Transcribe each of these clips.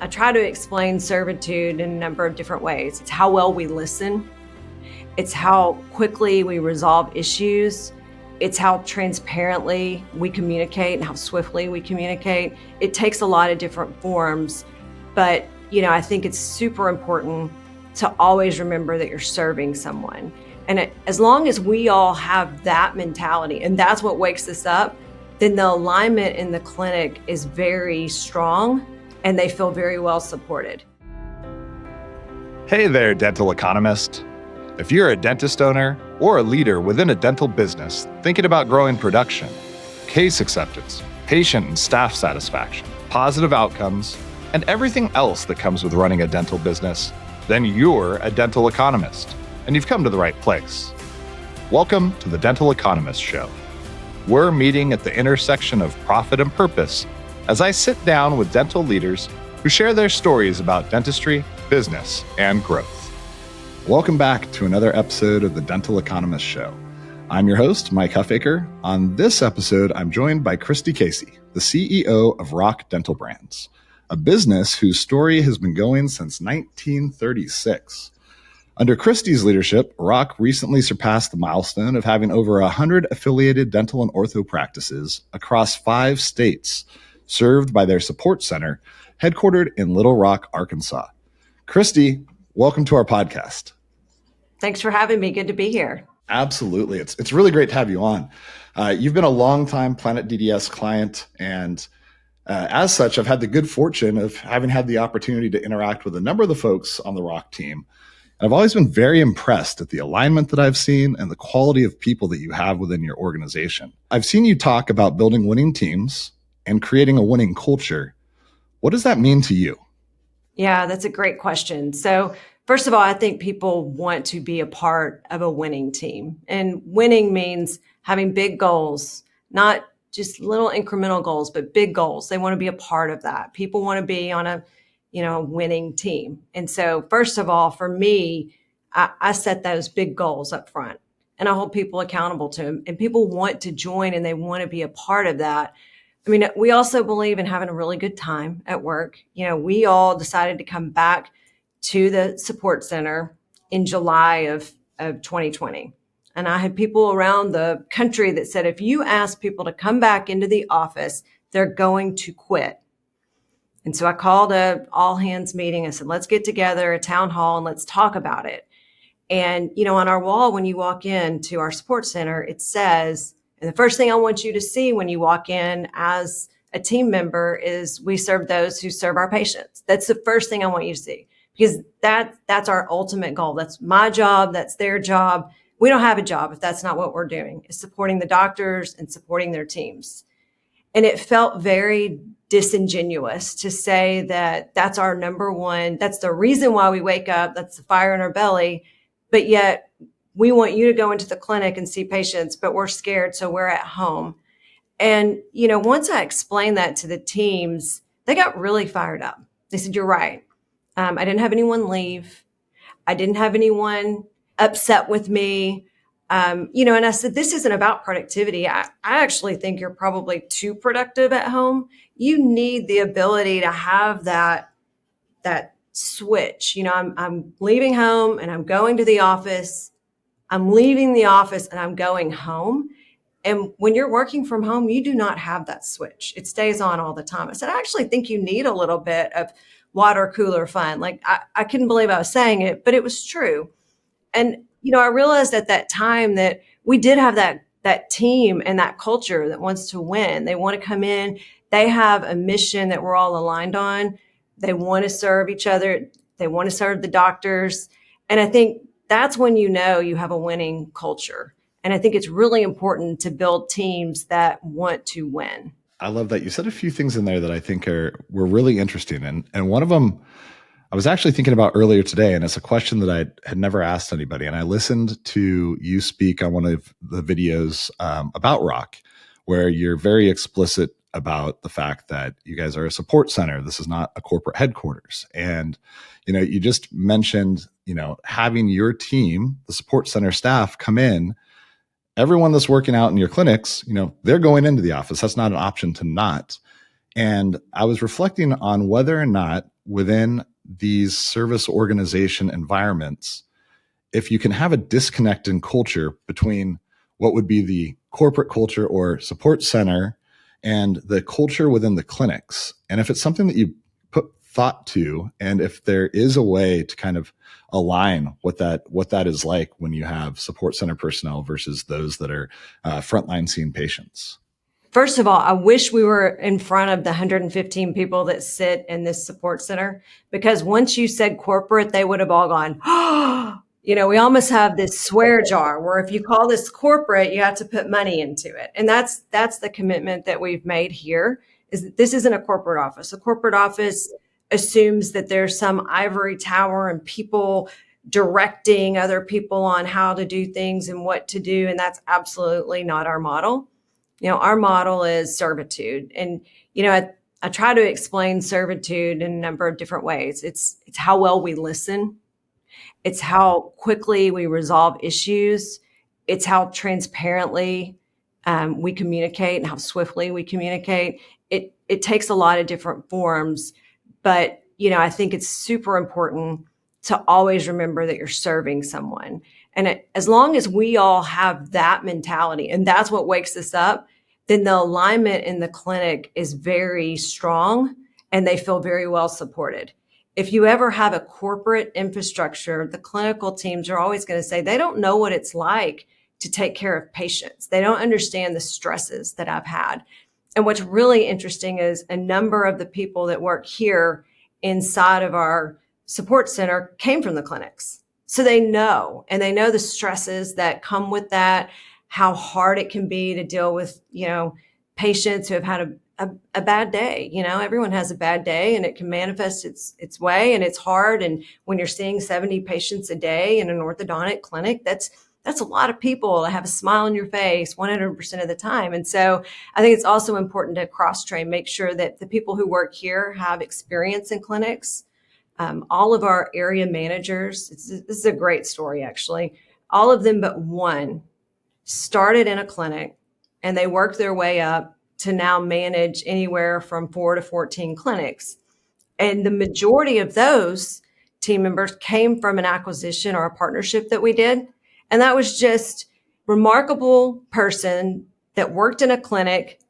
I try to explain servitude in a number of different ways. It's how well we listen. It's how quickly we resolve issues. It's how transparently we communicate and how swiftly we communicate. It takes a lot of different forms, but I think it's super important to always remember that you're serving someone. And as long as we all have that mentality, and that's what wakes us up, then the alignment in the clinic is very strong and they feel very well supported. Hey there, dental economist. If you're a dentist owner or a leader within a dental business thinking about growing production, case acceptance, patient and staff satisfaction, positive outcomes, and everything else that comes with running a dental business, then you're a dental economist, and you've come to the right place. Welcome to the Dental Economist Show. We're meeting at the intersection of profit and purpose as I sit down with dental leaders who share their stories about dentistry, business, and growth. Welcome back to another episode of the Dental Economist Show. I'm your host, Mike Huffaker. On this episode, I'm joined by Kristi Casey, the CEO of Rock Dental Brands, a business whose story has been going since 1936. Under Kristi's leadership, Rock recently surpassed the milestone of having over 100 affiliated dental and ortho practices across 5 states, served by their support center, headquartered in Little Rock, Arkansas. Kristi, welcome to our podcast. Thanks for having me. Good to be here. Absolutely. It's really great to have you on. You've been a longtime Planet DDS client, and as such, I've had the good fortune of having had the opportunity to interact with a number of the folks on the Rock team. And I've always been very impressed at the alignment that I've seen and the quality of people that you have within your organization. I've seen you talk about building winning teams and creating a winning culture. What does that mean to you? Yeah, that's a great question. So first of all, I think people want to be a part of a winning team. And winning means having big goals, not just little incremental goals, but big goals. They want to be a part of that. People want to be on a winning team. And so first of all, for me, I set those big goals up front and I hold people accountable to them, and people want to join and they want to be a part of that. I mean, we also believe in having a really good time at work. We all decided to come back to the support center in July of 2020. And I had people around the country that said, if you ask people to come back into the office, they're going to quit. And so I called a all hands meeting. I said, let's get together, a town hall, and let's talk about it. And, on our wall, when you walk into our support center, it says, and the first thing I want you to see when you walk in as a team member is we serve those who serve our patients. That's the first thing I want you to see, because that's our ultimate goal. That's my job. That's their job. We don't have a job if that's not what we're doing, is supporting the doctors and supporting their teams. And it felt very disingenuous to say that that's our number one, that's the reason why we wake up, that's the fire in our belly, but yet we want you to go into the clinic and see patients, but we're scared, so we're at home. And, once I explained that to the teams, they got really fired up. They said, you're right. I didn't have anyone leave. I didn't have anyone upset with me. And I said, this isn't about productivity. I actually think you're probably too productive at home. You need the ability to have that switch. I'm leaving home and I'm going to the office. I'm leaving the office and I'm going home. And when you're working from home, you do not have that switch. It stays on all the time. I said, I actually think you need a little bit of water cooler fun. Like I couldn't believe I was saying it, but it was true. And, I realized at that time that we did have that team and that culture that wants to win. They want to come in. They have a mission that we're all aligned on. They want to serve each other. They want to serve the doctors. And I think that's when you have a winning culture. And I think it's really important to build teams that want to win. I love that. You said a few things in there that I think were really interesting. And one of them I was actually thinking about earlier today, and it's a question that I had never asked anybody. And I listened to you speak on one of the videos about Rock, where you're very explicit about the fact that you guys are a support center. This is not a corporate headquarters. And, you just mentioned, having your team, the support center staff, come in. Everyone that's working out in your clinics, they're going into the office. That's not an option to not. And I was reflecting on whether or not within these service organization environments, if you can have a disconnect in culture between what would be the corporate culture or support center and the culture within the clinics, and if it's something that you put thought to, and if there is a way to kind of align what that is like when you have support center personnel versus those that are frontline seeing patients. First of all, I wish we were in front of the 115 people that sit in this support center, because once you said corporate, they would have all gone, oh, we almost have this swear jar where if you call this corporate, you have to put money into it. And that's the commitment that we've made here, is that this isn't a corporate office. A corporate office assumes that there's some ivory tower and people directing other people on how to do things and what to do. And that's absolutely not our model. Our model is servitude. And, I try to explain servitude in a number of different ways. It's how well we listen. It's how quickly we resolve issues. It's how transparently we communicate and how swiftly we communicate. It takes a lot of different forms, but, I think it's super important to always remember that you're serving someone. And as long as we all have that mentality, and that's what wakes us up, then the alignment in the clinic is very strong and they feel very well supported. If you ever have a corporate infrastructure, the clinical teams are always going to say they don't know what it's like to take care of patients. They don't understand the stresses that I've had. And what's really interesting is a number of the people that work here inside of our support center came from the clinics. So they know the stresses that come with that, how hard it can be to deal with, patients who have had a bad day. Everyone has a bad day and it can manifest its way, and it's hard. And when you're seeing 70 patients a day in an orthodontic clinic, that's a lot of people to have a smile on your face 100% of the time. And so I think it's also important to cross-train, make sure that the people who work here have experience in clinics. All of our area managers, this is a great story, actually. All of them but one started in a clinic, and they worked their way up to now manage anywhere from 4 to 14 clinics. And the majority of those team members came from an acquisition or a partnership that we did. And that was just remarkable person that worked in a clinic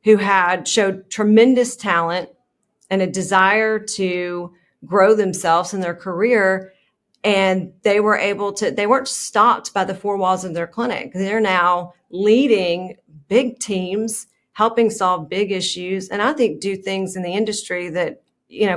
who showed tremendous talent and a desire to grow themselves in their career. And they weren't stopped by the four walls of their clinic. They're now leading big teams, helping solve big issues. And I think do things in the industry that,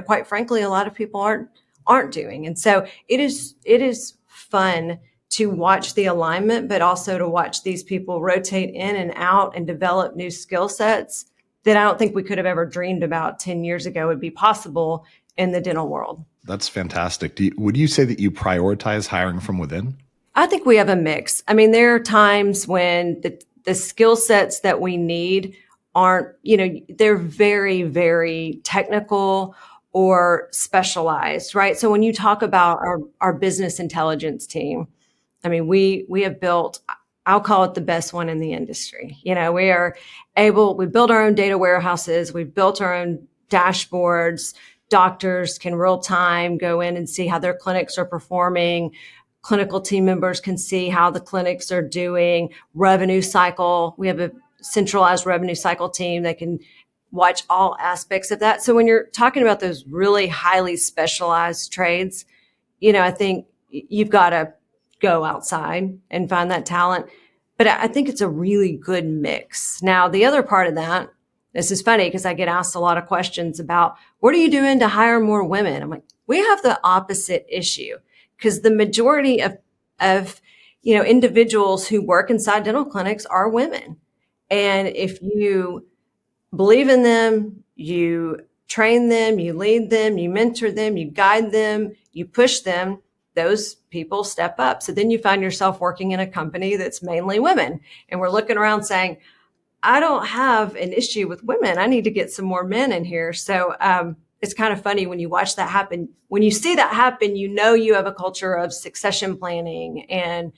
quite frankly, a lot of people aren't doing. And so it is fun to watch the alignment, but also to watch these people rotate in and out and develop new skill sets that I don't think we could have ever dreamed about 10 years ago would be possible in the dental world. That's fantastic. Would you say that you prioritize hiring from within? I think we have a mix. I mean, there are times when the skill sets that we need aren't, they're very, very technical or specialized, right? So when you talk about our business intelligence team, I mean, we have built, I'll call it the best one in the industry. We build our own data warehouses. We've built our own dashboards. Doctors can real time go in and see how their clinics are performing. Clinical team members can see how the clinics are doing. Revenue cycle. We have a centralized revenue cycle team that can watch all aspects of that. So when you're talking about those really highly specialized trades, I think you've got to go outside and find that talent. But I think it's a really good mix. Now, the other part of that, this is funny because I get asked a lot of questions about what are you doing to hire more women? I'm like, we have the opposite issue, because the majority of individuals who work inside dental clinics are women. And if you believe in them, you train them, you lead them, you mentor them, you guide them, you push them, those people step up. So then you find yourself working in a company that's mainly women. And we're looking around saying, I don't have an issue with women. I need to get some more men in here. So it's kind of funny when you watch that happen. When you see that happen, you have a culture of succession planning and,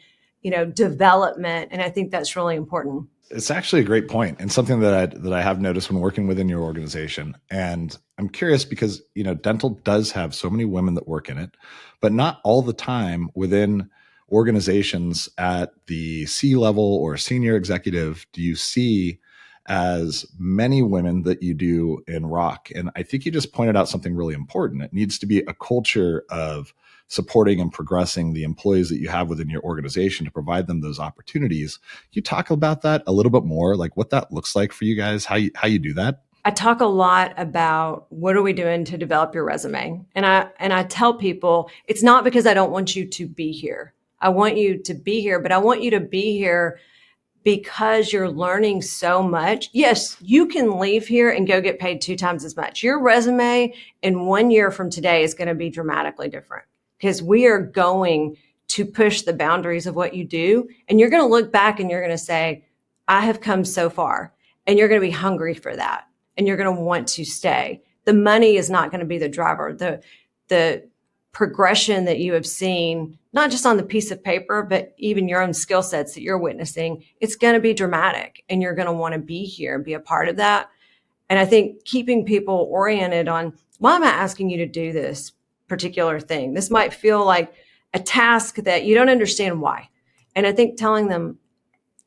development. And I think that's really important. It's actually a great point and something that I have noticed when working within your organization. And I'm curious because, dental does have so many women that work in it, but not all the time within organizations at the C level or senior executive do you see as many women that you do in rock. And I think you just pointed out something really important. It needs to be a culture of supporting and progressing the employees that you have within your organization to provide them those opportunities. Can you talk about that a little bit more, like what that looks like for you guys, how you do that? I talk a lot about what are we doing to develop your resume. And I tell people it's not because I don't want you to be here. I want you to be here, but I want you to be here because you're learning so much. Yes, you can leave here and go get paid 2 times as much. Your resume in 1 year from today is going to be dramatically different because we are going to push the boundaries of what you do. And you're going to look back and you're going to say, I have come so far. And you're going to be hungry for that. And you're going to want to stay. The money is not going to be the driver. The progression that you have seen, not just on the piece of paper, but even your own skill sets that you're witnessing, it's going to be dramatic and you're going to want to be here and be a part of that. And I think keeping people oriented on, why am I asking you to do this particular thing? This might feel like a task that you don't understand why. And I think telling them,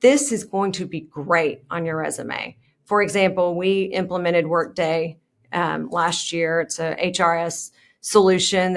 this is going to be great on your resume. For example, we implemented Workday last year. It's a HRS solution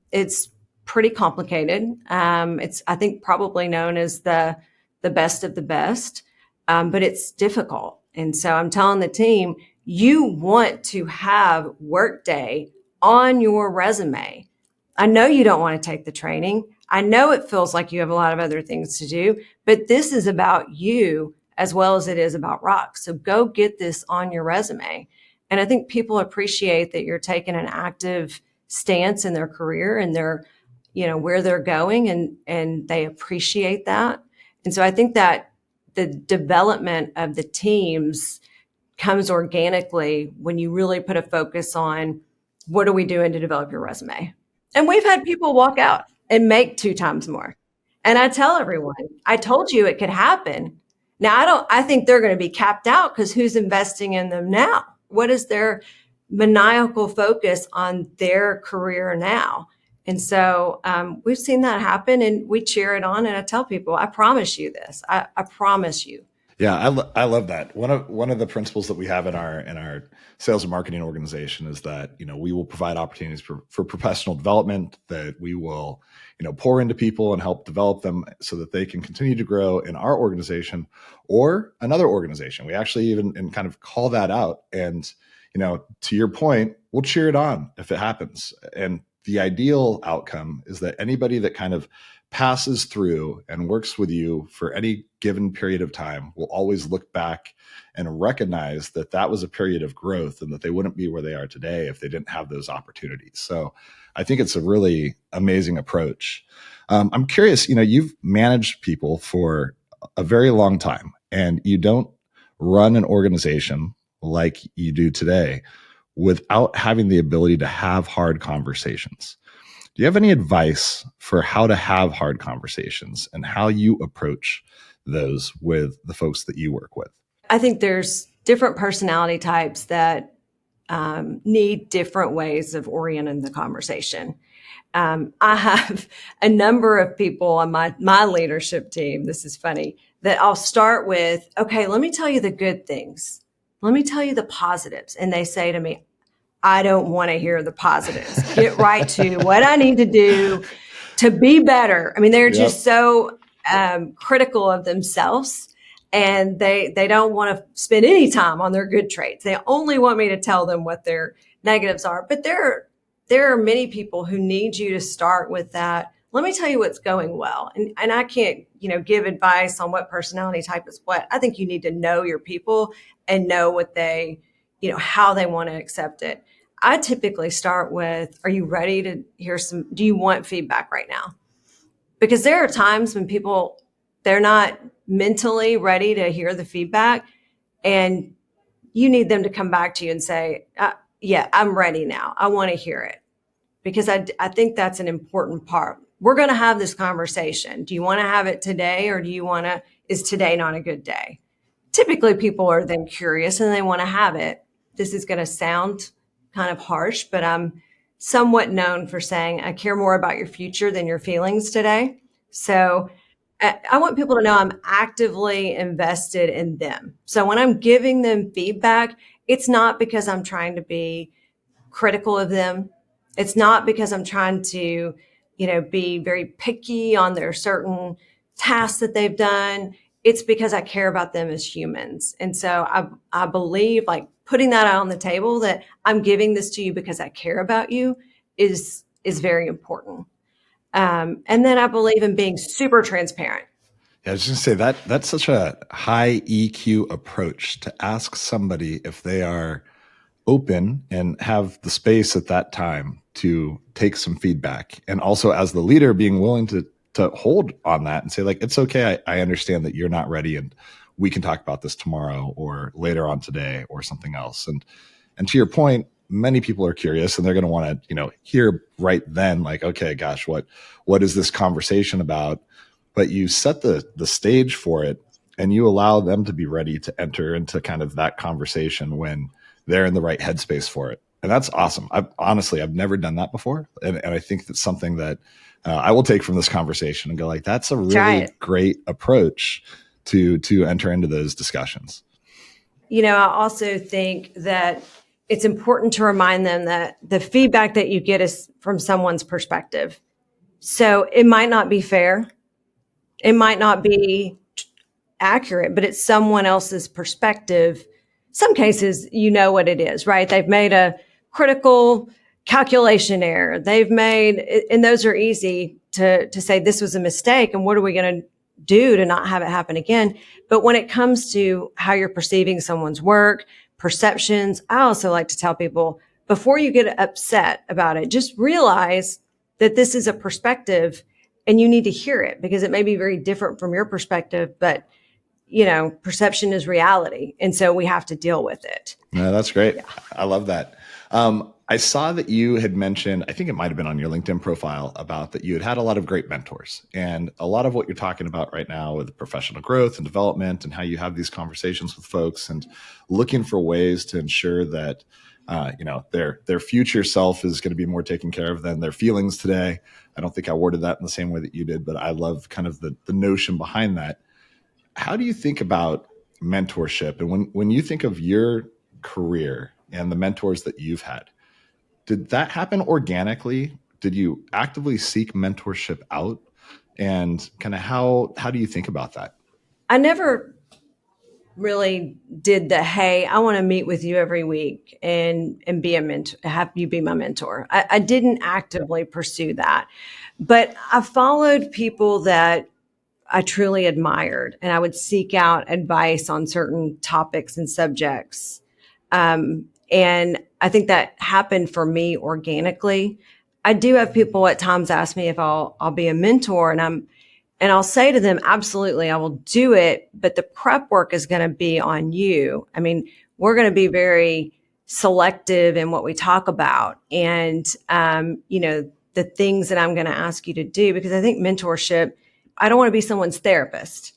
it's pretty complicated. It's, I think, probably known as the best of the best, but it's difficult. And so I'm telling the team, you want to have Workday on your resume. I know you don't want to take the training. I know it feels like you have a lot of other things to do, but this is about you as well as it is about rock. So go get this on your resume. And I think people appreciate that you're taking an active stance in their career and their, where they're going, and they appreciate that. And so I think that the development of the teams comes organically when you really put a focus on what are we doing to develop your resume. And we've had people walk out and make 2 times more. And I tell everyone, I told you it could happen. Now, I think they're going to be capped out because who's investing in them now? What is their maniacal focus on their career now? And so we've seen that happen and we cheer it on. And I tell people, I promise you this. I promise you. Yeah, I love that. One of the principles that we have in our sales and marketing organization is that we will provide opportunities for professional development, that we will pour into people and help develop them so that they can continue to grow in our organization or another organization. We actually even kind of call that out, and to your point, we'll cheer it on if it happens. And the ideal outcome is that anybody that kind of passes through and works with you for any given period of time will always look back and recognize that that was a period of growth and that they wouldn't be where they are today if they didn't have those opportunities. So I think it's a really amazing approach. I'm curious, you've managed people for a very long time and you don't run an organization like you do today without having the ability to have hard conversations. Do you have any advice for how to have hard conversations and how you approach those with the folks that you work with? I think there's different personality types that need different ways of orienting the conversation. I have a number of people on my leadership team, this is funny, that I'll start with, okay, let me tell you the good things. Let me tell you the positives. And they say to me, I don't want to hear the positives. Get right to what I need to do to be better. I mean, they're just so critical of themselves, and they don't want to spend any time on their good traits. They only want me to tell them what their negatives are. But there are many people who need you to start with that. Let me tell you what's going well. And I can't, give advice on what personality type is what. I think you need to know your people and know what they, how they want to accept it. I typically start with, are you ready to hear do you want feedback right now? Because there are times when people, they're not mentally ready to hear the feedback, and you need them to come back to you and say, yeah, I'm ready now. I want to hear it. Because I think that's an important part. We're going to have this conversation. Do you want to have it today, or is today not a good day? typically people are then curious and they want to have it. This is going to sound kind of harsh, but I'm somewhat known for saying I care more about your future than your feelings today. So I want people to know I'm actively invested in them. So when I'm giving them feedback, it's not because I'm trying to be critical of them. It's not because I'm trying to, be very picky on their certain tasks that they've done. It's because I care about them as humans. And so I believe like putting that out on the table that I'm giving this to you because I care about you is very important. And then I believe in being super transparent. Yeah, I was just gonna say that's such a high EQ approach to ask somebody if they are open and have the space at that time to take some feedback. And also as the leader, being willing to hold on that and say, like, it's okay. I understand that you're not ready and we can talk about this tomorrow or later on today or something else. And to your point, many people are curious and they're going to want to, hear right then, like, okay, gosh, what is this conversation about? But you set the stage for it and you allow them to be ready to enter into kind of that conversation when they're in the right headspace for it. And that's awesome. I've never done that before. And I think that's something that I will take from this conversation and go like, that's a really great approach to enter into those discussions. I also think that it's important to remind them that the feedback that you get is from someone's perspective. So it might not be fair. It might not be accurate, but it's someone else's perspective. Some cases, what it is, right? They've made a critical calculation error. And those are easy to say this was a mistake. And what are we going to do to not have it happen again? But when it comes to how you're perceiving someone's work, perceptions, I also like to tell people before you get upset about it, just realize that this is a perspective and you need to hear it because it may be very different from your perspective, but perception is reality. And so we have to deal with it. No, that's great. Yeah. I love that. I saw that you had mentioned, I think it might've been on your LinkedIn profile, about that you had a lot of great mentors, and a lot of what you're talking about right now with professional growth and development and how you have these conversations with folks and looking for ways to ensure that, their future self is going to be more taken care of than their feelings today. I don't think I worded that in the same way that you did, but I love kind of the notion behind that. How do you think about mentorship? And when you think of your career and the mentors that you've had, did that happen organically? Did you actively seek mentorship out? And kind of how do you think about that? I never really did hey, I want to meet with you every week and be a mentor, have you be my mentor. I didn't actively pursue that, but I followed people that I truly admired, and I would seek out advice on certain topics and subjects. And I think that happened for me organically. I do have people at times ask me if I'll be a mentor, and I'll say to them, absolutely, I will do it, but the prep work is going to be on you. I mean, we're going to be very selective in what we talk about and, the things that I'm going to ask you to do, because I think mentorship, I don't want to be someone's therapist.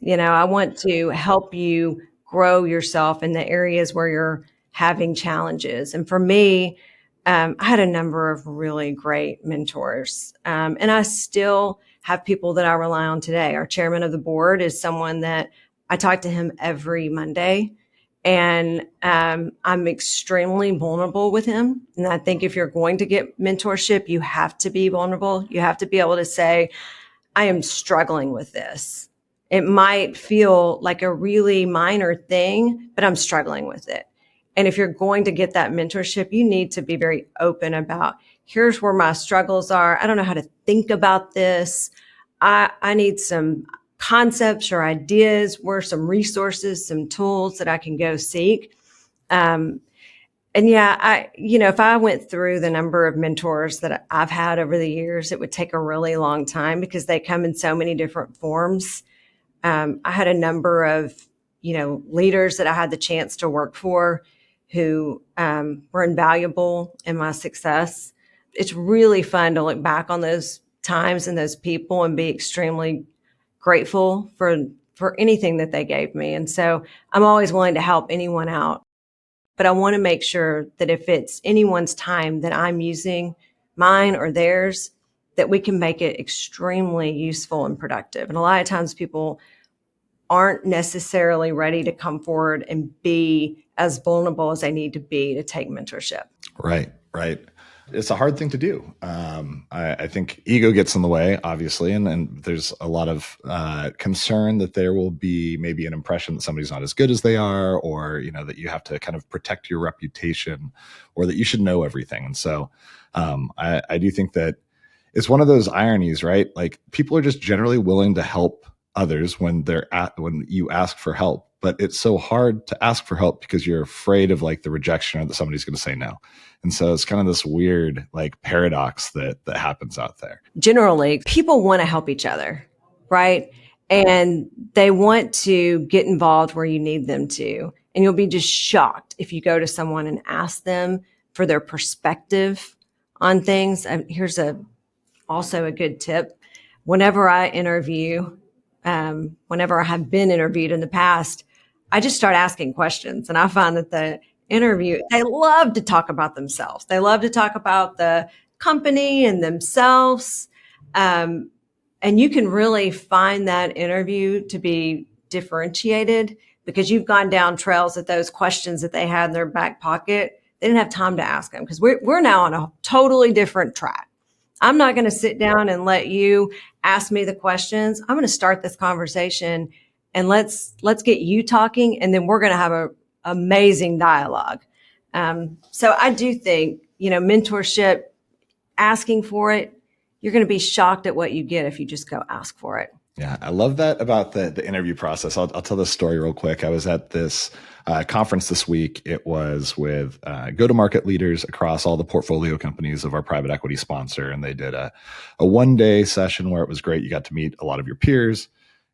I want to help you grow yourself in the areas where you're having challenges. And for me, I had a number of really great mentors. And I still have people that I rely on today. Our chairman of the board is someone that I talk to him every Monday. And I'm extremely vulnerable with him. And I think if you're going to get mentorship, you have to be vulnerable. You have to be able to say, I am struggling with this. It might feel like a really minor thing, but I'm struggling with it. And if you're going to get that mentorship, you need to be very open about, here's where my struggles are. I don't know how to think about this. I need some concepts or ideas, where some resources, some tools that I can go seek. And yeah, if I went through the number of mentors that I've had over the years, it would take a really long time because they come in so many different forms. I had a number of, leaders that I had the chance to work for who were invaluable in my success. It's really fun to look back on those times and those people and be extremely grateful for for anything that they gave me. And so I'm always willing to help anyone out. But I want to make sure that if it's anyone's time that I'm using, mine or theirs, that we can make it extremely useful and productive. And a lot of times people aren't necessarily ready to come forward and be as vulnerable as they need to be to take mentorship. Right. It's a hard thing to do. I think ego gets in the way, obviously, and there's a lot of concern that there will be maybe an impression that somebody's not as good as they are, or that you have to kind of protect your reputation, or that you should know everything. And so I do think that it's one of those ironies, right? Like, people are just generally willing to help others when you ask for help, but it's so hard to ask for help because you're afraid of like the rejection, or that somebody's going to say no. And so it's kind of this weird like paradox that happens out there. Generally, people want to help each other, right? And they want to get involved where you need them to. And you'll be just shocked if you go to someone and ask them for their perspective on things. Here's also a good tip. Whenever I interview, whenever I have been interviewed in the past, I just start asking questions. And I find that the interview, they love to talk about themselves. They love to talk about the company and themselves. And you can really find that interview to be differentiated because you've gone down trails that those questions that they had in their back pocket, they didn't have time to ask them, because we're now on a totally different track. I'm not going to sit down and let you ask me the questions. I'm going to start this conversation, and let's get you talking, and then we're going to have an amazing dialogue. So I do think, mentorship, asking for it, you're going to be shocked at what you get if you just go ask for it. Yeah, I love that about the interview process. I'll tell this story real quick. I was at this conference this week. It was with go-to-market leaders across all the portfolio companies of our private equity sponsor. And they did a one-day session where it was great. You got to meet a lot of your peers.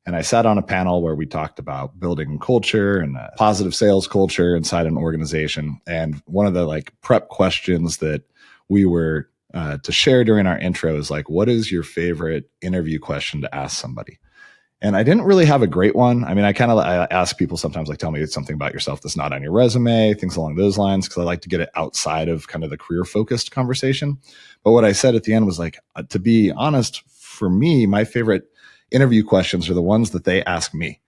And I sat on a panel where we talked about building culture and positive sales culture inside an organization. And one of the like prep questions that we were to share during our intro is like, what is your favorite interview question to ask somebody? And I didn't really have a great one. I mean, I ask people sometimes, like, tell me something about yourself that's not on your resume, things along those lines, because I like to get it outside of kind of the career focused conversation. But what I said at the end was like, to be honest, for me, my favorite interview questions are the ones that they ask me.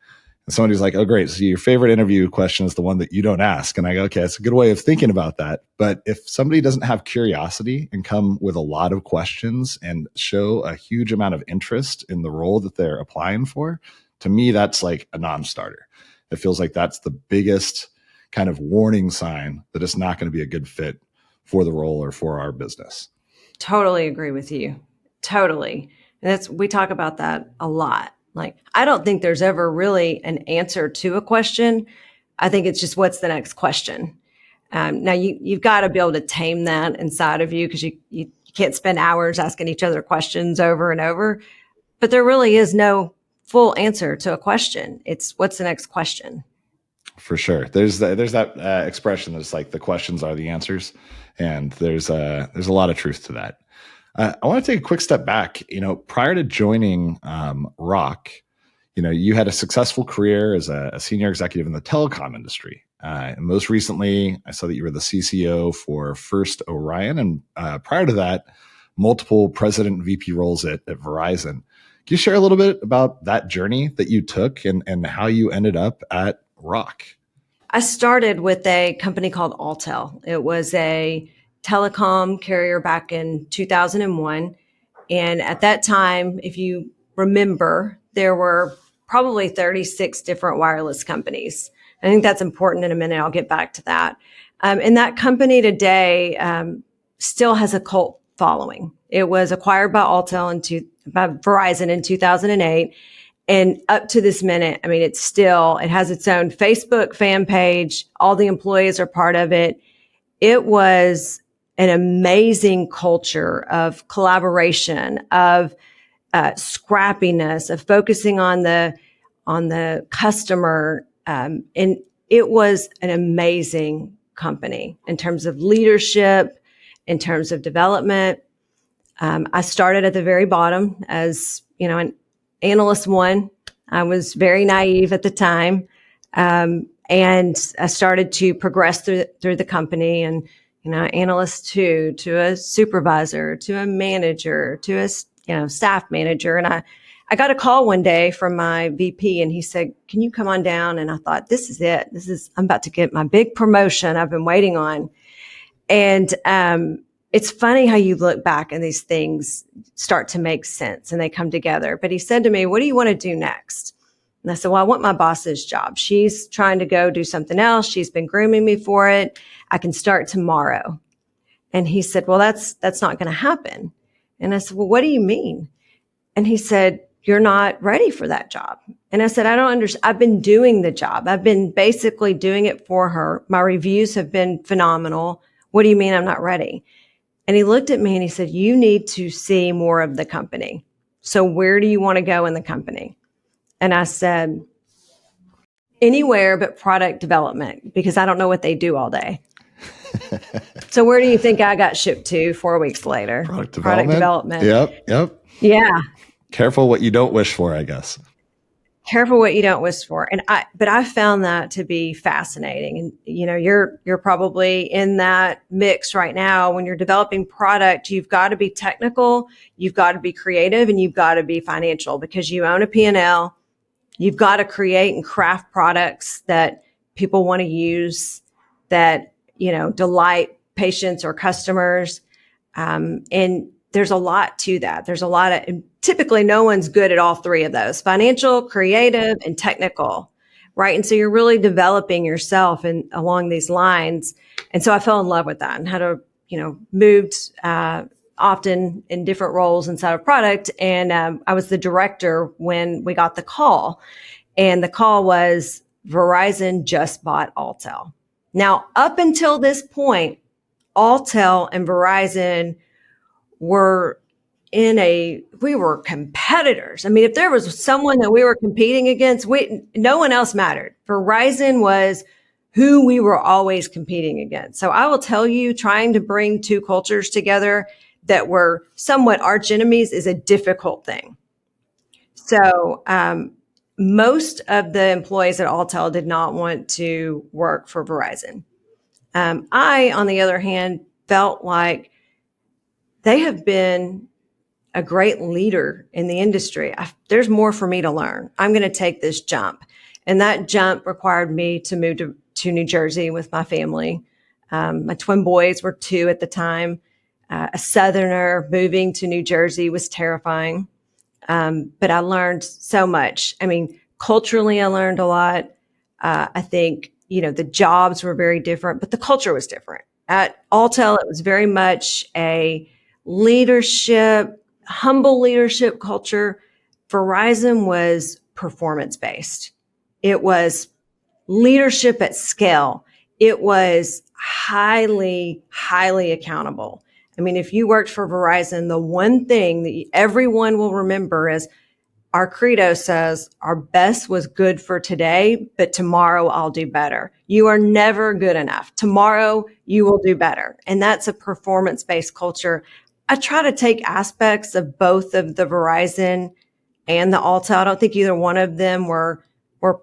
And somebody's like, oh, great. So your favorite interview question is the one that you don't ask. And I go, okay, that's a good way of thinking about that. But if somebody doesn't have curiosity and come with a lot of questions and show a huge amount of interest in the role that they're applying for, to me, that's like a non-starter. It feels like that's the biggest kind of warning sign that it's not going to be a good fit for the role or for our business. Totally agree with you. Totally. And we talk about that a lot. Like, I don't think there's ever really an answer to a question. I think it's just, what's the next question? Now, you've got to be able to tame that inside of you, because you can't spend hours asking each other questions over and over. But there really is no full answer to a question. It's, what's the next question? For sure. There's that expression that's like, the questions are the answers. And there's a lot of truth to that. I want to take a quick step back. Prior to joining Rock, you had a successful career as a senior executive in the telecom industry. And most recently, I saw that you were the CCO for First Orion. And prior to that, multiple president and VP roles at Verizon. Can you share a little bit about that journey that you took and how you ended up at Rock? I started with a company called Alltel. It was a telecom carrier back in 2001. And at that time, if you remember, there were probably 36 different wireless companies. I think that's important. In a minute, I'll get back to that. And that company today still has a cult following. It was acquired by by Verizon in 2008. And up to this minute, I mean, it has its own Facebook fan page. All the employees are part of it. It was an amazing culture of collaboration, of scrappiness, of focusing on the customer. And it was an amazing company in terms of leadership, in terms of development. I started at the very bottom as, an analyst one, I was very naive at the time. And I started to progress through the company, and, analyst two to a supervisor, to a manager, to a, staff manager. And I got a call one day from my VP, and he said, "Can you come on down?" And I thought, this is it. I'm about to get my big promotion I've been waiting on. And, it's funny how you look back and these things start to make sense and they come together. But he said to me, "What do you want to do next?" And I said, "Well, I want my boss's job. She's trying to go do something else. She's been grooming me for it. I can start tomorrow." And he said, "Well, that's not going to happen." And I said, "Well, what do you mean?" And he said, "You're not ready for that job." And I said, "I don't understand. I've been doing the job. I've been basically doing it for her. My reviews have been phenomenal. What do you mean I'm not ready?" And he looked at me and he said, "You need to see more of the company. So where do you want to go in the company?" And I said, "Anywhere but product development, because I don't know what they do all day." So where do you think I got shipped to 4 weeks later? Product development. Yep. Yeah. Careful what you don't wish for, I guess. Careful what you don't wish for. But I found that to be fascinating. And, you're probably in that mix right now. When you're developing product, you've got to be technical, you've got to be creative, and you've got to be financial, because you own a P&L. You've got to create and craft products that people want to use, that, delight patients or customers. And there's a lot to that. There's a lot of, typically no one's good at all three of those: financial, creative, and technical, right? And so you're really developing yourself along these lines. And so I fell in love with that and had moved often in different roles inside of product. And I was the director when we got the call. And the call was, Verizon just bought Alltel. Now, up until this point, Alltel and Verizon were we were competitors. I mean, if there was someone that we were competing against, no one else mattered. Verizon was who we were always competing against. So I will tell you, trying to bring two cultures together that were somewhat arch enemies is a difficult thing. So most of the employees at Alltel did not want to work for Verizon. I, on the other hand, felt like they have been a great leader in the industry. There's more for me to learn. I'm going to take this jump. And that jump required me to move to New Jersey with my family. My twin boys were 2 at the time. A Southerner moving to New Jersey was terrifying. But I learned so much. I mean, culturally, I learned a lot. I think, the jobs were very different, but the culture was different. At Alltel, it was very much a humble leadership culture. Verizon was performance-based. It was leadership at scale. It was highly, highly accountable. I mean, if you worked for Verizon, the one thing that everyone will remember is our credo says, our best was good for today, but tomorrow I'll do better. You are never good enough. Tomorrow you will do better. And that's a performance-based culture. I try to take aspects of both of the Verizon and the Alltel. I don't think either one of them were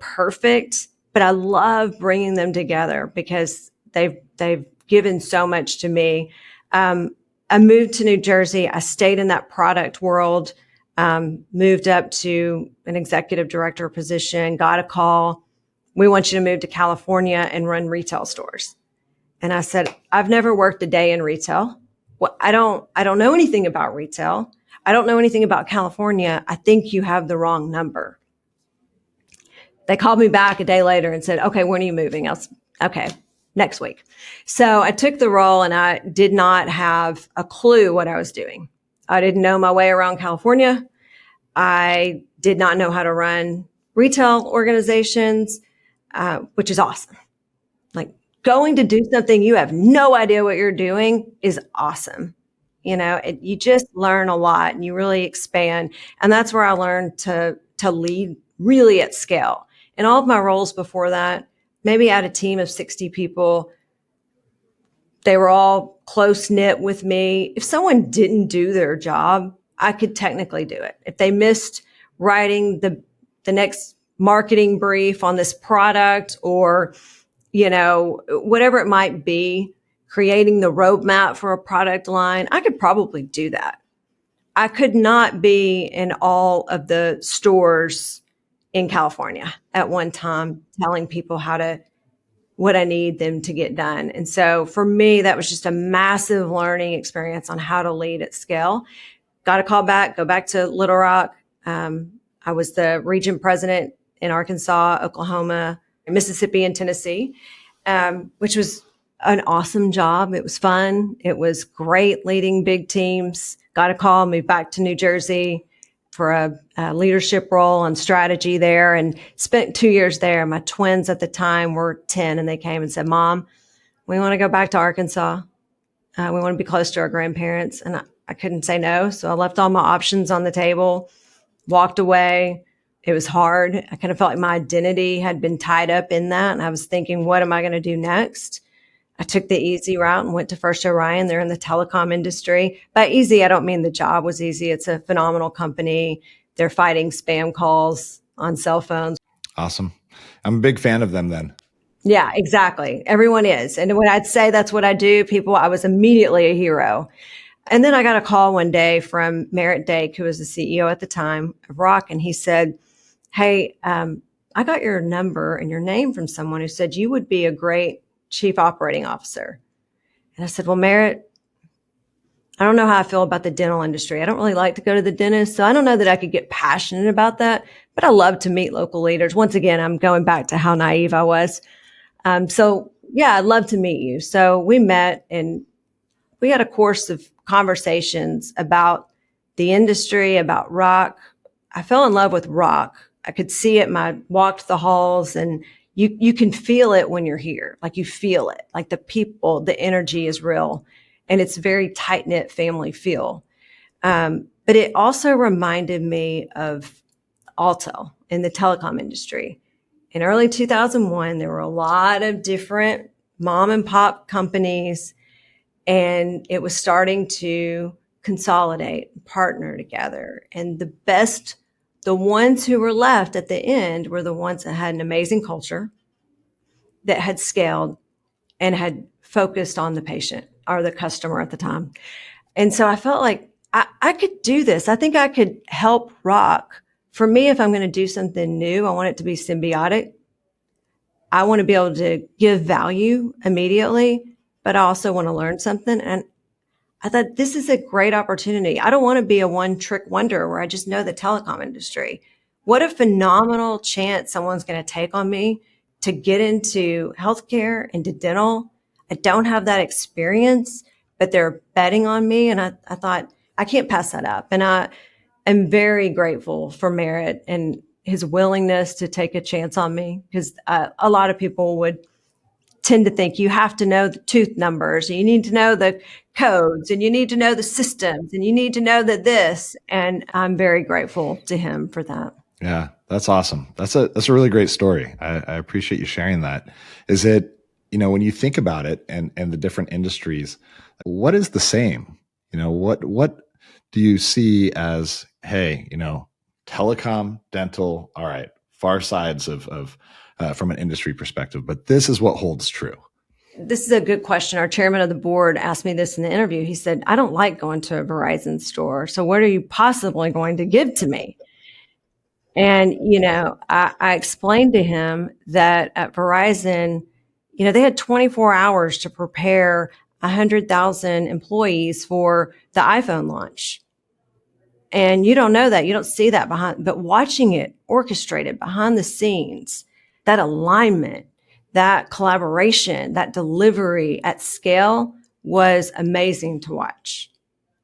perfect, but I love bringing them together because they've given so much to me. I moved to New Jersey. I stayed in that product world, moved up to an executive director position, got a call. "We want you to move to California and run retail stores." And I said, "I've never worked a day in retail. Well, I don't know anything about retail. I don't know anything about California. I think you have the wrong number." They called me back a day later and said, "Okay, when are you moving?" I was, "Okay, next week." So I took the role and I did not have a clue what I was doing. I didn't know my way around California. I did not know how to run retail organizations, which is awesome. Like, going to do something you have no idea what you're doing is awesome. You just learn a lot and you really expand. And that's where I learned to lead really at scale. In all of my roles before that, maybe I had a team of 60 people. They were all close knit with me. If someone didn't do their job, I could technically do it. If they missed writing the the next marketing brief on this product or, whatever it might be, creating the roadmap for a product line, I could probably do that. I could not be in all of the stores in California at one time telling people what I need them to get done. And so for me, that was just a massive learning experience on how to lead at scale. Got a call back, go back to Little Rock. I was the region president in Arkansas, Oklahoma, Mississippi, and Tennessee, which was an awesome job. It was fun. It was great leading big teams. Got a call, moved back to New Jersey for a leadership role on strategy there and spent 2 years there. My twins at the time were 10 and they came and said, Mom, we want to go back to Arkansas. We want to be close to our grandparents. And I couldn't say no. So I left all my options on the table, walked away. It was hard. I kind of felt like my identity had been tied up in that. And I was thinking, what am I going to do next? I took the easy route and went to First Orion. They're in the telecom industry. By easy, I don't mean the job was easy. It's a phenomenal company. They're fighting spam calls on cell phones. Awesome. I'm a big fan of them then. Yeah, exactly. Everyone is. And when I'd say that's what I do, I was immediately a hero. And then I got a call one day from Merritt Dake, who was the CEO at the time of Rock. And he said, hey, I got your number and your name from someone who said you would be a great chief operating officer. And I said, well, Merritt, I don't know how I feel about the dental industry. I don't really like to go to the dentist. So I don't know that I could get passionate about that, but I love to meet local leaders. Once again, I'm going back to how naive I was. So yeah, I'd love to meet you. So we met and we had a course of conversations about the industry, about Rock. I fell in love with Rock. I could see it. I walked the halls and you can feel it when you're here. Like you feel it, like the people, the energy is real and it's very tight knit family feel. But it also reminded me of Alto in the telecom industry. In early 2001, there were a lot of different mom and pop companies and it was starting to consolidate, partner together. And the ones who were left at the end were the ones that had an amazing culture, that had scaled and had focused on the patient or the customer at the time. And so I felt like I could do this. I think I could help Rock. For me, if I'm going to do something new, I want it to be symbiotic. I want to be able to give value immediately, but I also want to learn something. And I thought this is a great opportunity. I don't want to be a one-trick wonder where I just know the telecom industry. What a phenomenal chance someone's going to take on me to get into healthcare, into dental. I don't have that experience, but they're betting on me. And I thought, I can't pass that up. And I am very grateful for Merritt and his willingness to take a chance on me because a lot of people would tend to think you have to know the tooth numbers, you need to know the codes, and you need to know the systems, and you need to know this. And I'm very grateful to him for that. Yeah, that's awesome. That's a really great story. I appreciate you sharing that. Is it, when you think about it and the different industries, what is the same? What do you see as, hey, telecom, dental, all right, far sides of from an industry perspective, but this is what holds true. This is a good question. Our chairman of the board asked me this in the interview. He said, I don't like going to a Verizon store. So what are you possibly going to give to me? And, I explained to him that at Verizon, they had 24 hours to prepare 100,000 employees for the iPhone launch. And you don't know that. You don't see that but watching it orchestrated behind the scenes, that alignment, that collaboration, that delivery at scale was amazing to watch.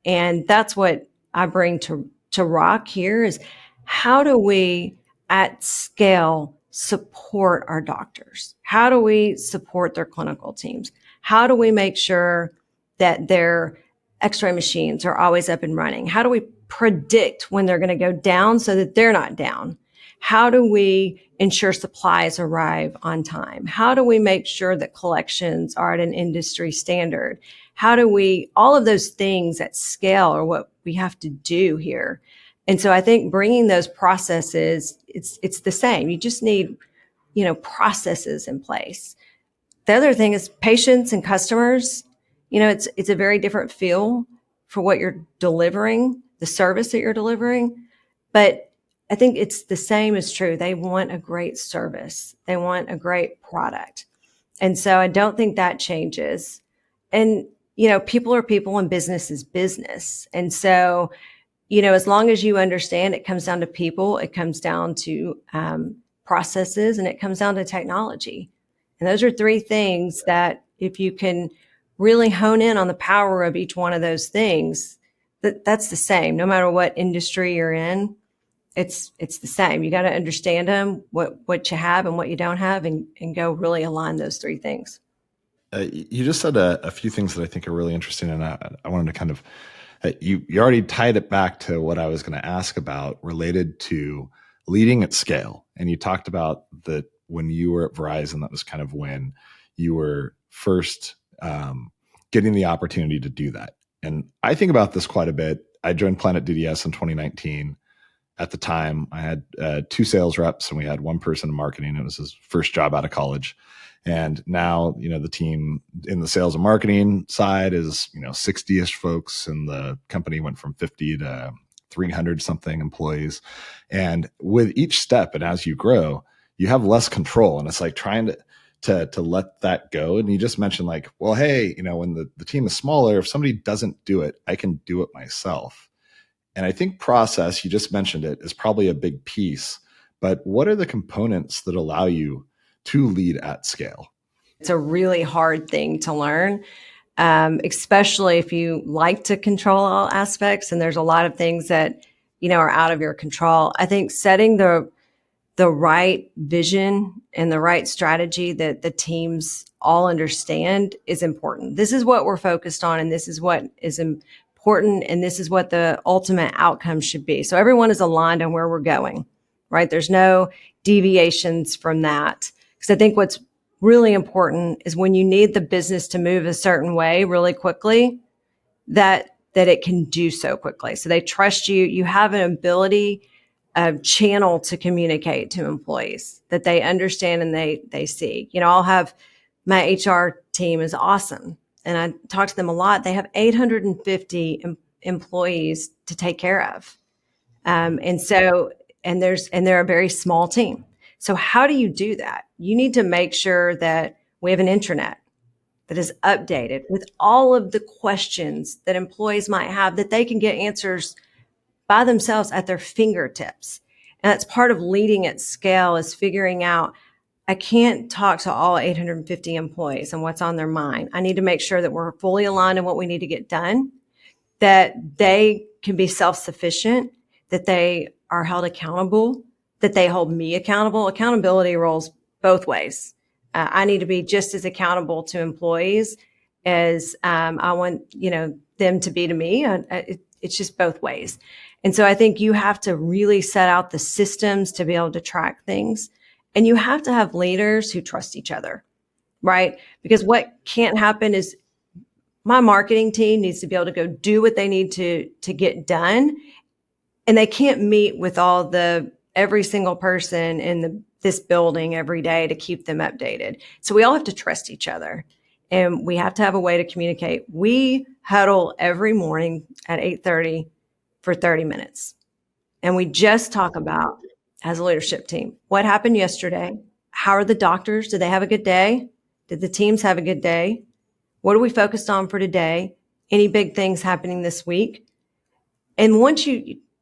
And that's what I bring to Rock here is how do we at scale support our doctors? How do we support their clinical teams? How do we make sure that their x-ray machines are always up and running? How do we predict when they're going to go down so that they're not down? How do we ensure supplies arrive on time? How do we make sure that collections are at an industry standard? How do we, all of those things at scale are what we have to do here. And so I think bringing those processes, it's the same. You just need, processes in place. The other thing is patients and customers. It's a very different feel for what you're delivering, the service that you're delivering. But I think it's the same is true. They want a great service. They want a great product. And so I don't think that changes. And, people are people and business is business. And so, as long as you understand it comes down to people, it comes down to processes, and it comes down to technology. And those are three things that if you can really hone in on the power of each one of those things, that's the same. No matter what industry you're in, it's the same. You got to understand them, what you have and what you don't have, and go really align those three things. You just said a few things that I think are really interesting, and I wanted to kind of you already tied it back to what I was going to ask about related to leading at scale. And you talked about that when you were at Verizon, that was kind of when you were first getting the opportunity to do that. And I think about this quite a bit. I joined Planet DDS in 2019. At the time, I had 2 sales reps and we had 1 person in marketing. It was his first job out of college. And now, the team in the sales and marketing side is, 60-ish folks, and the company went from 50 to 300 something employees. And with each step, and as you grow, you have less control. And it's like trying to let that go. And you just mentioned like, well, hey, when the team is smaller, if somebody doesn't do it, I can do it myself. And I think process, you just mentioned it, is probably a big piece. But what are the components that allow you to lead at scale? It's a really hard thing to learn, especially if you like to control all aspects. And there's a lot of things that, are out of your control. I think setting the right vision and the right strategy that the teams all understand is important. This is what we're focused on, and this is what is important, and this is what the ultimate outcome should be. So everyone is aligned on where we're going, right? There's no deviations from that. Because I think what's really important is when you need the business to move a certain way really quickly, that it can do so quickly. So they trust you. You have an ability, a channel to communicate to employees that they understand and they see. I'll have my HR team is awesome. And I talk to them a lot. They have 850 employees to take care of. And they're a very small team. So how do you do that? You need to make sure that we have an intranet that is updated with all of the questions that employees might have, that they can get answers by themselves at their fingertips. And that's part of leading at scale, is figuring out, I can't talk to all 850 employees and what's on their mind. I need to make sure that we're fully aligned in what we need to get done, that they can be self-sufficient, that they are held accountable, that they hold me accountable. Accountability rolls both ways. I need to be just as accountable to employees as I want, them to be to me. It's just both ways. And so I think you have to really set out the systems to be able to track things. And you have to have leaders who trust each other, right? Because what can't happen is my marketing team needs to be able to go do what they need to get done. And they can't meet with every single person in this building every day to keep them updated. So we all have to trust each other, and we have to have a way to communicate. We huddle every morning at 8:30 for 30 minutes. And we just talk about, as a leadership team, what happened yesterday? How are the doctors? Did they have a good day? Did the teams have a good day? What are we focused on for today? Any big things happening this week? And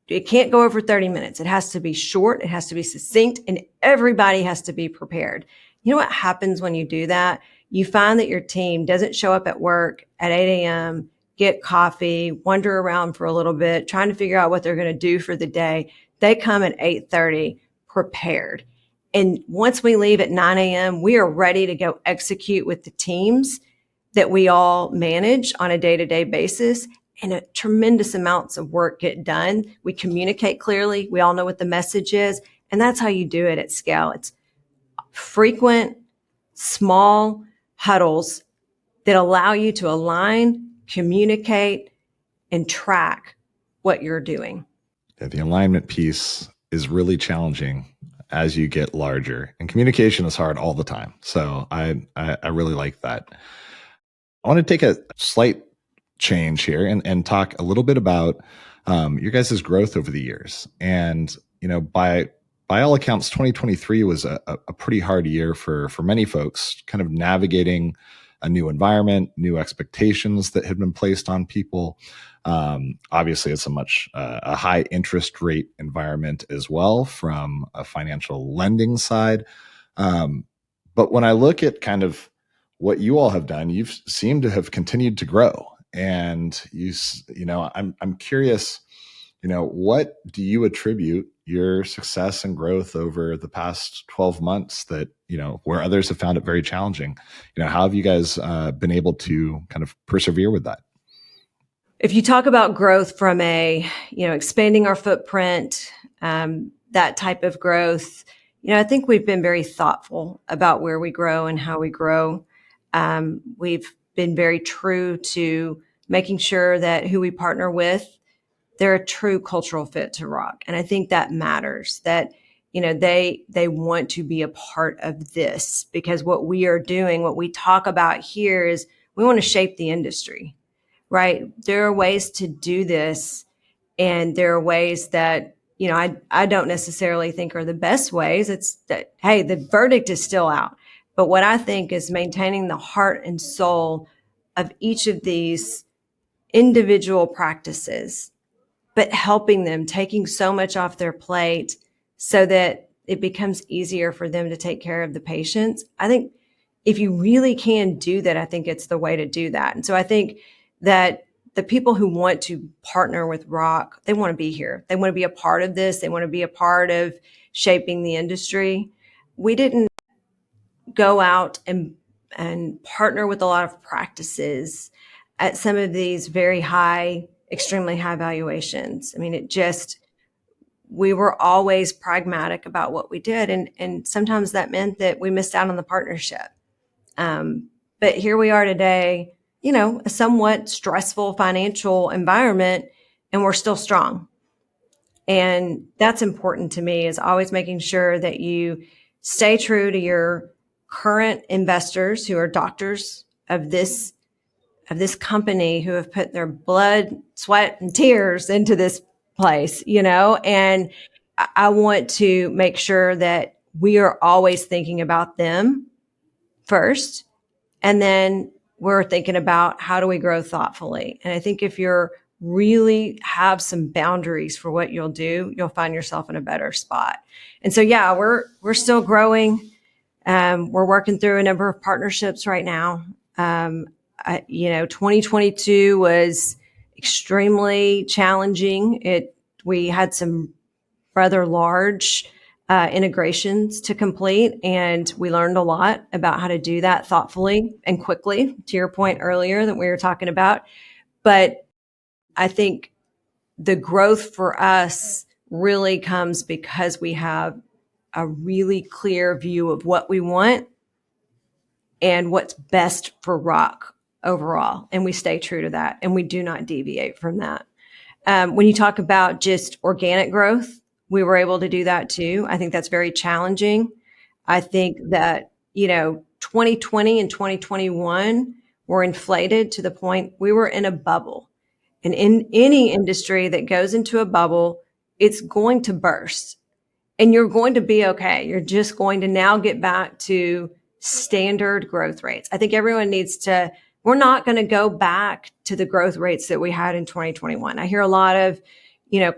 it can't go over 30 minutes. It has to be short. It has to be succinct, and everybody has to be prepared. You know what happens when you do that? You find that your team doesn't show up at work at 8 a.m., get coffee, wander around for a little bit, trying to figure out what they're going to do for the day. They come at 8:30 prepared. And once we leave at 9 a.m., we are ready to go execute with the teams that we all manage on a day-to-day basis. And a tremendous amounts of work get done. We communicate clearly. We all know what the message is. And that's how you do it at scale. It's frequent, small huddles that allow you to align, communicate, and track what you're doing. The alignment piece is really challenging as you get larger, and communication is hard all the time. So I really like that. I want to take a slight change here and talk a little bit about your guys' growth over the years. And by all accounts, 2023 was a pretty hard year for many folks, kind of navigating a new environment, new expectations that had been placed on people. Obviously, it's a high interest rate environment as well from a financial lending side. But when I look at kind of what you all have done, you've seemed to have continued to grow. And I'm curious, what do you attribute your success and growth over the past 12 months that, where others have found it very challenging? How have you guys been able to kind of persevere with that? If you talk about growth from expanding our footprint, that type of growth, I think we've been very thoughtful about where we grow and how we grow. We've been very true to making sure that who we partner with, they're a true cultural fit to Rock. And I think that matters, that, they want to be a part of this, because what we are doing, what we talk about here is we want to shape the industry, right? There are ways to do this, and there are ways that, I don't necessarily think are the best ways. It's that, hey, the verdict is still out. But what I think is maintaining the heart and soul of each of these individual practices, but helping them, taking so much off their plate so that it becomes easier for them to take care of the patients. I think if you really can do that, I think it's the way to do that. And so I think that the people who want to partner with Rock, they want to be here. They want to be a part of this. They want to be a part of shaping the industry. We didn't go out and partner with a lot of practices at some of these very high, extremely high valuations. I mean, we were always pragmatic about what we did. And sometimes that meant that we missed out on the partnership. But here we are today, a somewhat stressful financial environment, and we're still strong. And that's important to me, is always making sure that you stay true to your current investors who are doctors of this company, who have put their blood, sweat, and tears into this place, and I want to make sure that we are always thinking about them first. And then we're thinking about how do we grow thoughtfully. And I think if you're really have some boundaries for what you'll do, you'll find yourself in a better spot. And so, yeah, we're still growing. We're working through a number of partnerships right now. 2022 was extremely challenging. We had some rather large integrations to complete, and we learned a lot about how to do that thoughtfully and quickly, to your point earlier that we were talking about. But I think the growth for us really comes because we have a really clear view of what we want and what's best for Rock overall. And we stay true to that, and we do not deviate from that. When you talk about just organic growth, we were able to do that too. I think that's very challenging. I think that, 2020 and 2021 were inflated to the point we were in a bubble. And in any industry that goes into a bubble, it's going to burst, and you're going to be okay. You're just going to now get back to standard growth rates. I think everyone we're not going to go back to the growth rates that we had in 2021. I hear a lot of,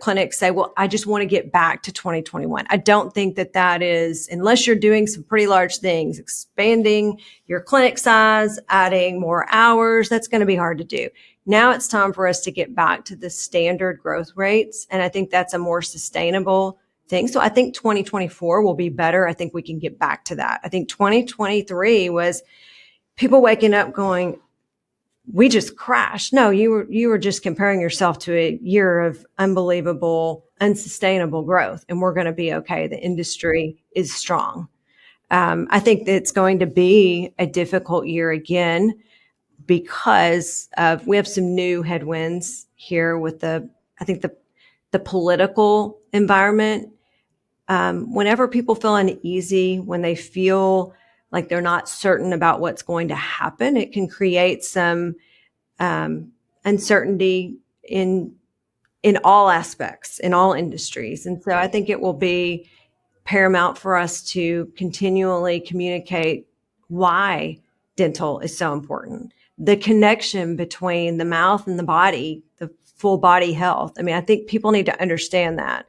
clinics say, well, I just want to get back to 2021. I don't think that is, unless you're doing some pretty large things, expanding your clinic size, adding more hours, that's going to be hard to do. Now it's time for us to get back to the standard growth rates. And I think that's a more sustainable thing. So I think 2024 will be better. I think we can get back to that. I think 2023 was people waking up going, we just crashed. No, you were just comparing yourself to a year of unbelievable, unsustainable growth, and we're going to be okay. The industry is strong. I think that it's going to be a difficult year again because we have some new headwinds here with I think the the political environment. Whenever people feel uneasy, when they feel like they're not certain about what's going to happen, it can create some uncertainty in all aspects, in all industries. And so I think it will be paramount for us to continually communicate why dental is so important. The connection between the mouth and the body, the full body health. I mean, I think people need to understand that.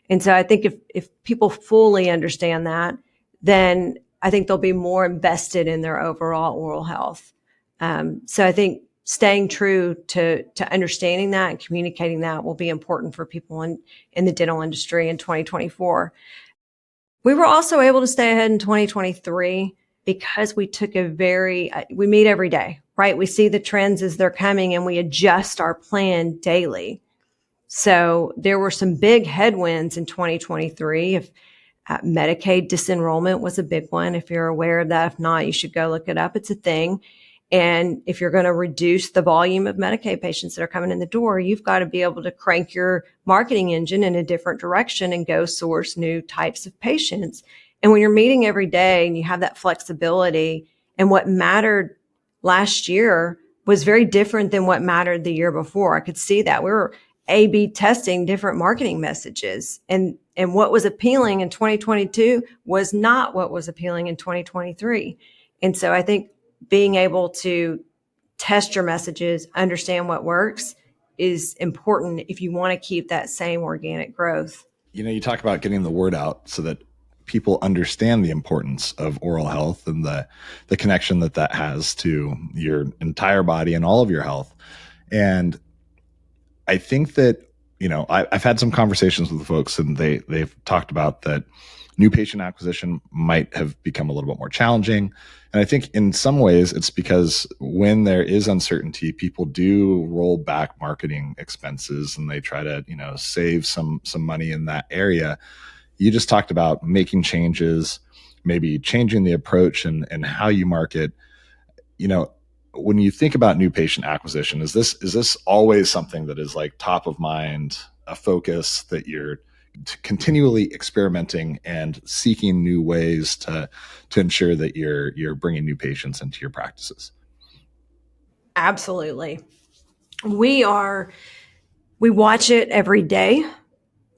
And so I think if people fully understand that, then I think they'll be more invested in their overall oral health. So I think staying true to understanding that and communicating that will be important for people in the dental industry in 2024. We were also able to stay ahead in 2023 because we took we meet every day, right? We see the trends as they're coming and we adjust our plan daily. So there were some big headwinds in 2023. If Medicaid disenrollment was a big one. If you're aware of that, if not, you should go look it up. It's a thing. And if you're going to reduce the volume of Medicaid patients that are coming in the door, you've got to be able to crank your marketing engine in a different direction and go source new types of patients. And when you're meeting every day and you have that flexibility, and what mattered last year was very different than what mattered the year before. I could see that. We were A/B testing different marketing messages. And what was appealing in 2022 was not what was appealing in 2023. And so I think being able to test your messages, understand what works is important if you want to keep that same organic growth. You talk about getting the word out so that people understand the importance of oral health and the connection that has to your entire body and all of your health. And I think that, I've had some conversations with the folks and they've talked about that new patient acquisition might have become a little bit more challenging. And I think in some ways it's because when there is uncertainty, people do roll back marketing expenses and they try to, save some money in that area. You just talked about making changes, maybe changing the approach and how you market. When you think about new patient acquisition, is this always something that is like top of mind, a focus that you're continually experimenting and seeking new ways to ensure that you're bringing new patients into your practices? Absolutely. We watch it every day.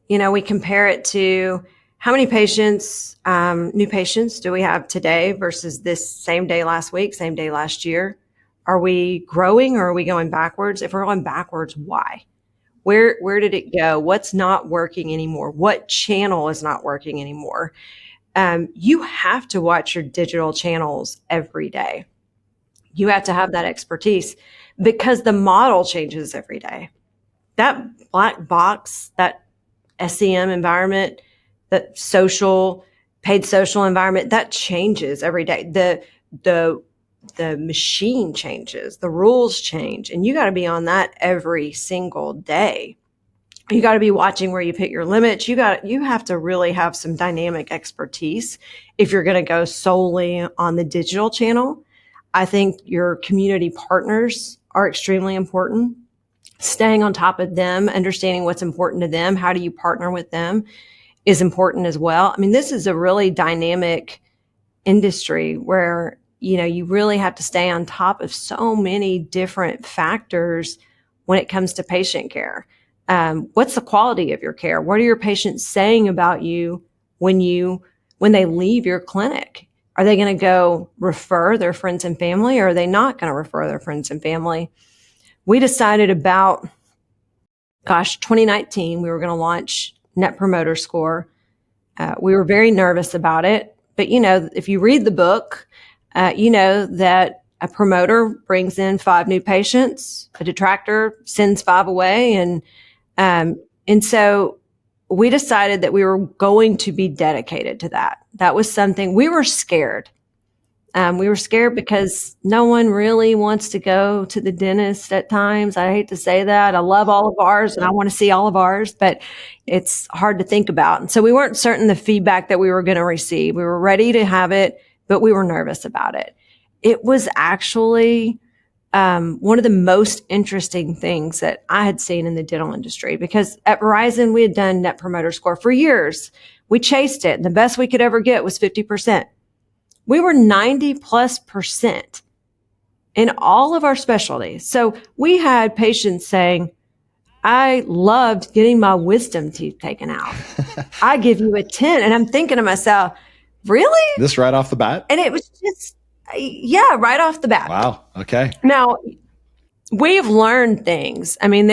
We compare it to how many patients, new patients do we have today versus this same day last week, same day last year? Are we growing or are we going backwards? If we're going backwards, why? Where did it go? What's not working anymore? What channel is not working anymore? You have to watch your digital channels every day. You have to have that expertise because the model changes every day. That black box, that SEM environment, that paid social environment, that changes every day. The machine changes, the rules change, and you got to be on that every single day. You got to be watching where you hit your limits. You have to really have some dynamic expertise if you're going to go solely on the digital channel. I think your community partners are extremely important. Staying on top of them, understanding what's important to them, how do you partner with them is important as well. I mean, this is a really dynamic industry where you really have to stay on top of so many different factors when it comes to patient care. What's the quality of your care? What are your patients saying about you when they leave your clinic? Are they going to go refer their friends and family, or are they not going to refer their friends and family? We decided about, 2019, we were going to launch Net Promoter Score. We were very nervous about it, but if you read the book, that a promoter brings in 5 new patients, a detractor sends 5 away. And so we decided that we were going to be dedicated to that. That was something we were scared. We were scared because no one really wants to go to the dentist at times. I hate to say that. I love all of ours and I want to see all of ours, but it's hard to think about. And so we weren't certain the feedback that we were going to receive. We were ready to have it, but we were nervous about it. It was actually one of the most interesting things that I had seen in the dental industry, because at Verizon, we had done Net Promoter Score for years. We chased it, and the best we could ever get was 50%. We were 90+% in all of our specialties. So we had patients saying, I loved getting my wisdom teeth taken out. I give you a 10. And I'm thinking to myself, really? This right off the bat? And it was just, yeah, right off the bat. Wow. Okay. Now, we've learned things. I mean,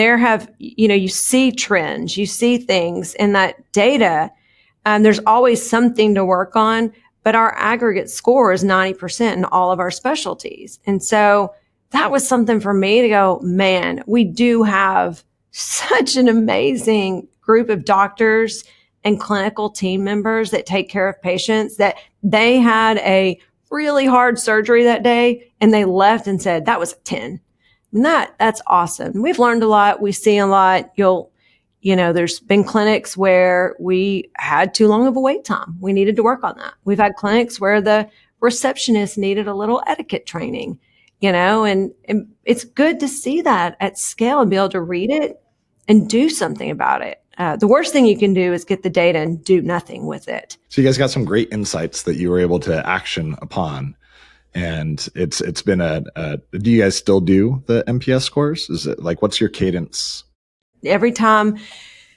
you see trends, you see things in that data. There's always something to work on, but our aggregate score is 90% in all of our specialties. And so that was something for me to go, man, we do have such an amazing group of doctors and clinical team members that take care of patients, that they had a really hard surgery that day and they left and said, that was a 10. And that's awesome. We've learned a lot. We see a lot. There's been clinics where we had too long of a wait time. We needed to work on that. We've had clinics where the receptionist needed a little etiquette training, and it's good to see that at scale and be able to read it and do something about it. The worst thing you can do is get the data and do nothing with it. So you guys got some great insights that you were able to action upon. And it's been do you guys still do the MPS scores? Is it like, what's your cadence? Every time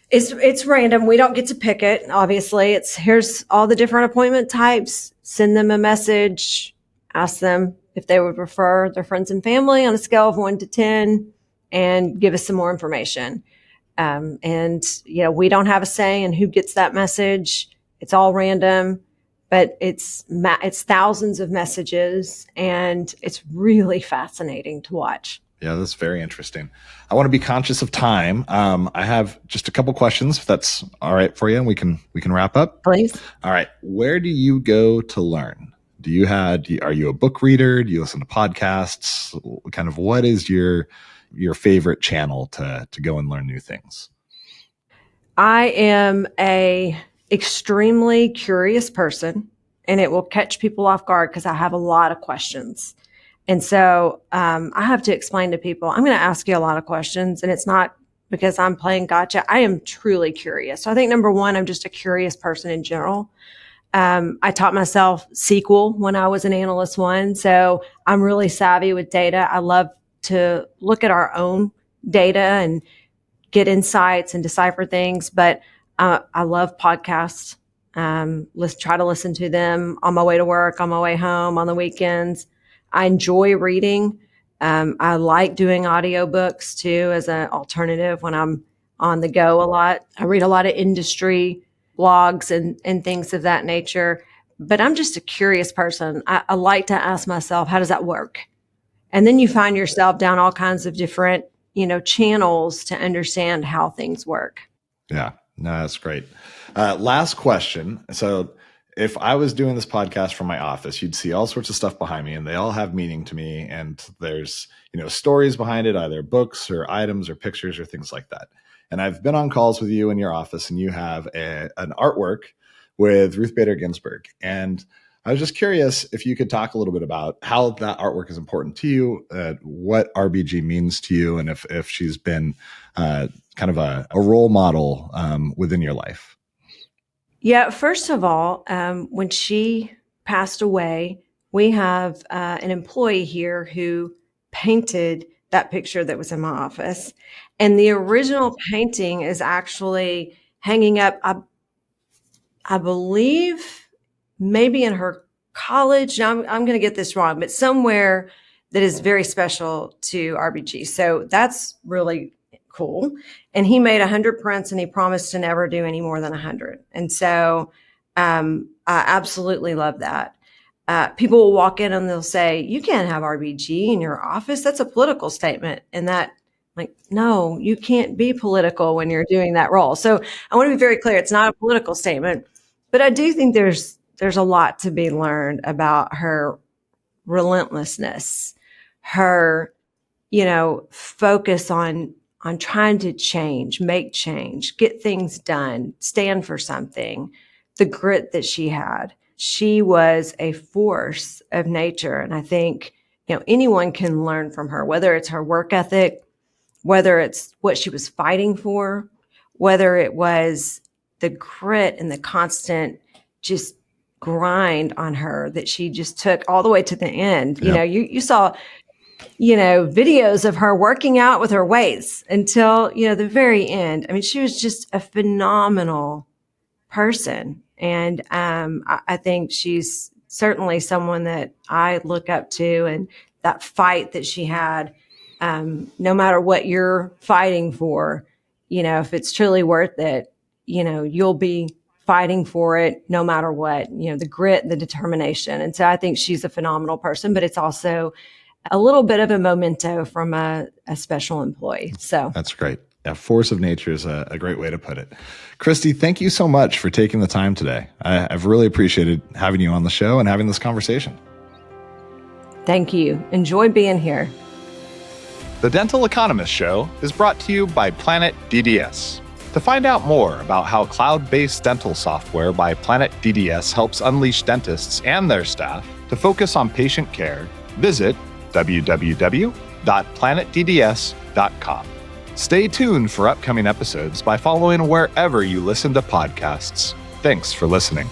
it's random. We don't get to pick it. Obviously, here's all the different appointment types, send them a message, ask them if they would refer their friends and family on a scale of 1 to 10 and give us some more information. We don't have a say in who gets that message. It's all random, but it's thousands of messages, and it's really fascinating to watch. Yeah, that's very interesting. I want to be conscious of time. I have just a couple questions, if that's all right for you, and we can wrap up. Please. All right. Where do you go to learn? Are you a book reader? Do you listen to podcasts? Kind of what is your favorite channel to go and learn new things? I am a extremely curious person, and it will catch people off guard because I have a lot of questions. And so I have to explain to people, I'm going to ask you a lot of questions, and it's not because I'm playing gotcha. I am truly curious. So I think number one, I'm just a curious person in general. I taught myself SQL when I was an analyst one. So I'm really savvy with data. I love to look at our own data and get insights and decipher things. But I love podcasts. Try to listen to them on my way to work, on my way home, on the weekends. I enjoy reading. I like doing audiobooks too as an alternative when I'm on the go a lot. I read a lot of industry blogs and things of that nature. But I'm just a curious person. I like to ask myself, how does that work? And then you find yourself down all kinds of different, channels to understand how things work. Yeah, no, that's great. Last question. So if I was doing this podcast from my office, you'd see all sorts of stuff behind me, and they all have meaning to me. And there's, stories behind it, either books or items or pictures or things like that. And I've been on calls with you in your office, and you have an artwork with Ruth Bader Ginsburg. And I was just curious if you could talk a little bit about how that artwork is important to you, what RBG means to you, and if she's been kind of a role model within your life. Yeah, first of all, when she passed away, we have an employee here who painted that picture that was in my office. And the original painting is actually hanging up, I believe, maybe in her college. Now, I'm going to get this wrong, but somewhere that is very special to RBG. So that's really cool. And he made 100 prints, and he promised to never do any more than 100. And so I absolutely love that. People will walk in and they'll say, you can't have RBG in your office. That's a political statement. And that, like, no, you can't be political when you're doing that role. So I want to be very clear. It's not a political statement, but I do think there's a lot to be learned about her relentlessness, her, focus on trying to change, make change, get things done, stand for something, the grit that she had. She was a force of nature. And I think anyone can learn from her, whether it's her work ethic, whether it's what she was fighting for, whether it was the grit and the constant just grind on her that she just took all the way to the end. Yep. You saw, videos of her working out with her weights until, the very end. I mean, she was just a phenomenal person. And I think she's certainly someone that I look up to, and that fight that she had, no matter what you're fighting for, if it's truly worth it, you'll be fighting for it no matter what, the grit, the determination. And so I think she's a phenomenal person, but it's also a little bit of a memento from a special employee. So that's great. Yeah, force of nature is a great way to put it. Kristi, thank you so much for taking the time today. I've really appreciated having you on the show and having this conversation. Thank you. Enjoy being here. The Dental Economist Show is brought to you by Planet DDS. To find out more about how cloud-based dental software by Planet DDS helps unleash dentists and their staff to focus on patient care, visit www.planetdds.com. Stay tuned for upcoming episodes by following wherever you listen to podcasts. Thanks for listening.